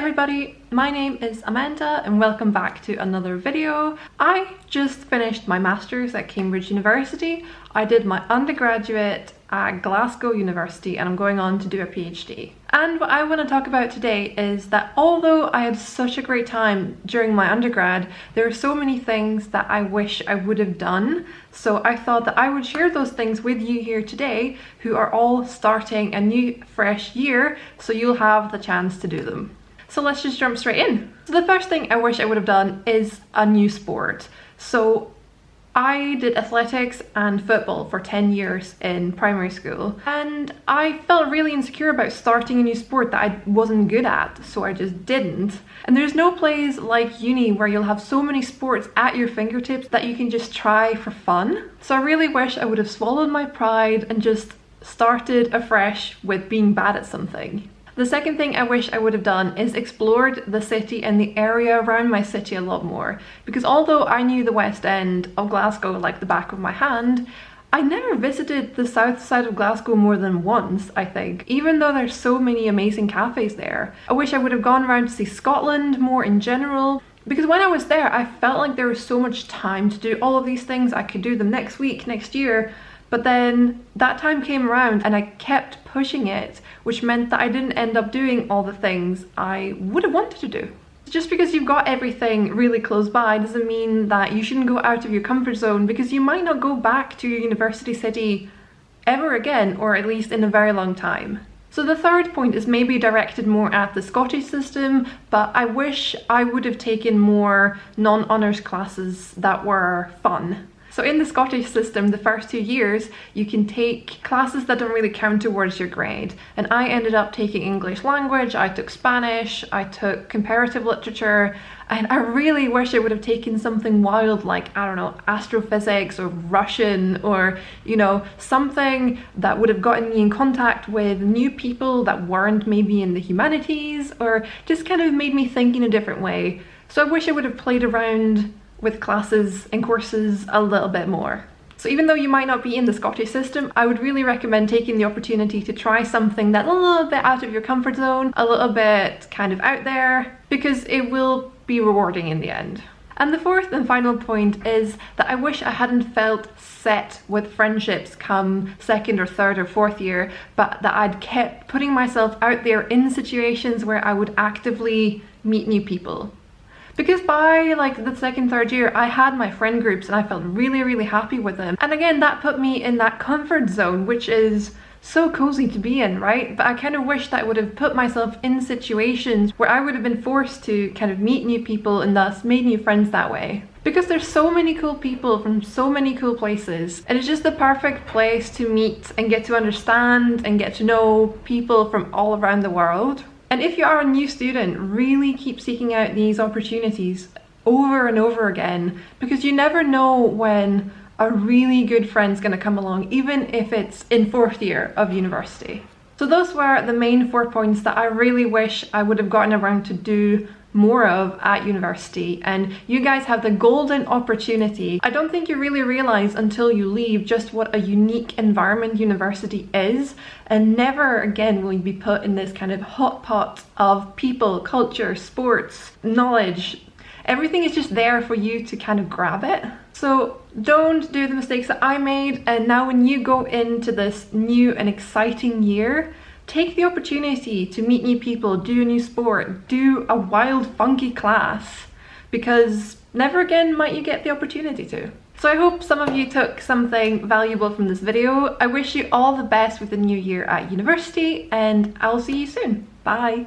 everybody, my name is Amanda and welcome back to another video. I just finished my master's at Cambridge University. I did my undergraduate at Glasgow University and I'm going on to do a PhD. And what I want to talk about today is that although I had such a great time during my undergrad, there are so many things that I wish I would have done. So I thought that I would share those things with you here today who are all starting a new fresh year, so you'll have the chance to do them. So let's just jump straight in. So the first thing I wish I would have done is a new sport. So I did athletics and football for 10 years in primary school, and I felt really insecure about starting a new sport that I wasn't good at, so I just didn't. And there's no place like uni where you'll have so many sports at your fingertips that you can just try for fun. So I really wish I would have swallowed my pride and just started afresh with being bad at something. The second thing I wish I would have done is explored the city and the area around my city a lot more, because although I knew the West End of Glasgow like the back of my hand, I never visited the south side of Glasgow more than once, I think, even though there's so many amazing cafes there. I wish I would have gone around to see Scotland more in general, because when I was there I felt like there was so much time to do all of these things. I could do them next week, next year. But then that time came around and I kept pushing it, which meant that I didn't end up doing all the things I would have wanted to do. Just because you've got everything really close by doesn't mean that you shouldn't go out of your comfort zone, because you might not go back to your university city ever again, or at least in a very long time. So the third point is maybe directed more at the Scottish system, but I wish I would have taken more non-honours classes that were fun. So in the Scottish system, the first 2 years, you can take classes that don't really count towards your grade. And I ended up taking English language, I took Spanish, I took comparative literature, and I really wish I would have taken something wild like, I don't know, astrophysics or Russian, or, you know, something that would have gotten me in contact with new people that weren't maybe in the humanities, or just kind of made me think in a different way. So I wish I would have played around with classes and courses a little bit more. So even though you might not be in the Scottish system, I would really recommend taking the opportunity to try something that's a little bit out of your comfort zone, a little bit kind of out there, because it will be rewarding in the end. And the fourth and final point is that I wish I hadn't felt set with friendships come second or third or fourth year, but that I'd kept putting myself out there in situations where I would actively meet new people. Because by like the second, third year, I had my friend groups and I felt really happy with them. And again, that put me in that comfort zone, which is so cozy to be in, right? But I kind of wish that I would have put myself in situations where I would have been forced to kind of meet new people and thus made new friends that way. Because there's so many cool people from so many cool places, and it's just the perfect place to meet and get to understand and get to know people from all around the world. And if you are a new student, really keep seeking out these opportunities over and over again, because you never know when a really good friend's going to come along, even if it's in fourth year of university. So those were the main 4 points that I really wish I would have gotten around to do more of at university, and you guys have the golden opportunity. I don't think you really realize until you leave just what a unique environment university is, and never again will you be put in this kind of hot pot of people, culture, sports, knowledge. Everything is just there for you to kind of grab it. So don't do the mistakes that I made, and now when you go into this new and exciting year, take the opportunity to meet new people, do a new sport, do a wild, funky class, because never again might you get the opportunity to. So I hope some of you took something valuable from this video. I wish you all the best with the new year at university, and I'll see you soon. Bye!